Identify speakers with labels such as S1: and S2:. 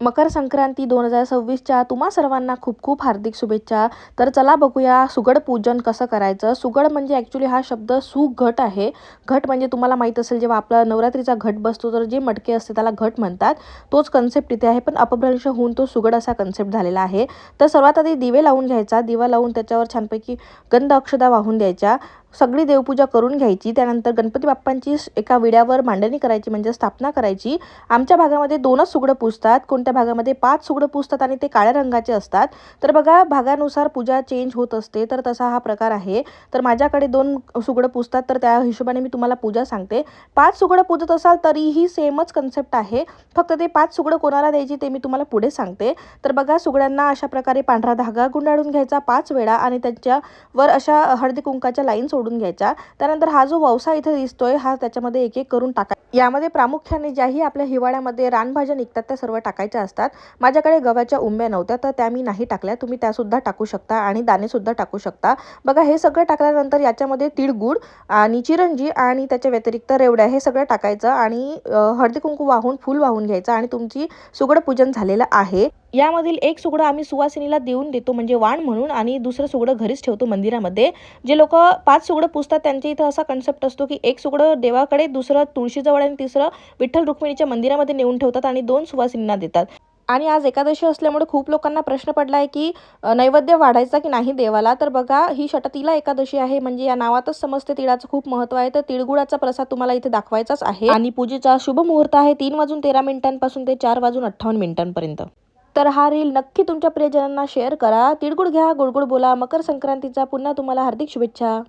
S1: मकर संक्रांती 2026च्या तुम्हा सर्वांना खूप खूप हार्दिक शुभेच्छा. तर चला बघूया सुगड पूजन कसं करायचं. सुगड म्हणजे ॲक्च्युली हा शब्द सुघट आहे. घट म्हणजे तुम्हाला माहीत असेल, जेव्हा आपला नवरात्रीचा घट बसतो तर जे मटके असते त्याला घट म्हणतात. तोच कन्सेप्ट इथे आहे, पण अपभ्रंश होऊन तो सुगड असा कन्सेप्ट झालेला आहे. तर सर्वात आधी दिवे लावून घ्यायचा. दिवा लावून त्याच्यावर छानपैकी गंध अक्षदा वाहून द्यायच्या. सगळी देवपूजा करून घ्यायची. त्यानंतर गणपती बाप्पांची एका विड्यावर मांडणी करायची, म्हणजे स्थापना करायची. आमच्या भागामध्ये 2च सुगडं पूजतात, कोणत्या भागामध्ये 5 सुगडं पूजतात आणि ते काळ्या रंगाचे असतात. तर बघा, भागानुसार पूजा चेंज होत असते, तर तसा हा प्रकार आहे. तर माझ्याकडे 2 सुगडं पूजतात, तर त्या हिशोबाने मी तुम्हाला पूजा सांगते. 5 सुगडं पूजत असाल तरीही सेमच कन्सेप्ट आहे, फक्त ते 5 सुगडं कोणाला द्यायची ते मी तुम्हाला पुढे सांगते. तर बघा, सुगड्यांना अशा प्रकारे पांढरा धागा गुंडाळून घ्यायचा 5 वेळा आणि त्यांच्यावर अशा हळदी कुंकाच्या लाईन सोडून घ्यायचा. त्यानंतर हा जो ववसा इथे दिसतोय हा त्याच्यामध्ये एक एक करून टाका. यामध्ये प्रामुख्याने ज्याही आपल्या हिवाळ्यामध्ये रानभाज्या निघतात त्या सर्व टाकायच्या असतात. माझ्याकडे गव्हाच्या उंब्या नव्हत्या, तर त्या मी नाही टाकल्या. तुम्ही त्यासुद्धा टाकू शकता आणि दाणेसुद्धा टाकू शकता. बघा, हे सगळं टाकल्यानंतर याच्यामध्ये तिळगुळ आणि चिरंजी आणि त्याच्या व्यतिरिक्त रेवड्या हे सगळं टाकायचं आणि हळदी कुंकू वाहून फूल वाहून घ्यायचं आणि तुमची सुगड पूजन झालेलं आहे. यामधील एक सुगडं आम्ही सुवासिनीला देऊन देतो, म्हणजे वाण म्हणून, आणि दुसरं सुगडं घरीच ठेवतो मंदिरामध्ये. जे लोक 5 सुगडं पूजतात त्यांच्या इथं असा कन्सेप्ट असतो की एक सुगडं देवाकडे, दुसरं तुळशीजवळ आणि तिसरं विठ्ठल रुक्मिणीच्या मंदिरामध्ये नेऊन ठेवतात आणि 2 सुवासिनींना देतात. आणि आज एकादशी असल्यामुळे खूप लोकांना प्रश्न पडला आहे की नैवेद्य वाढायचा की नाही देवाला. तर बघा, ही षटतिला एकादशी आहे, म्हणजे या नावातच समजते तिळाचं खूप महत्त्व आहे. तर तिळगुळाचा प्रसाद तुम्हाला इथे दाखवायचाच आहे. आणि पूजेचा शुभ मुहूर्त आहे 3:13 ते 4:58 तर हा रील नक्की तुमच्या प्रियजनांना शेअर करा. तिळगुळ घ्या, गोड गोड बोला. मकर संक्रांतीचा पुन्हा तुम्हाला हार्दिक शुभेच्छा.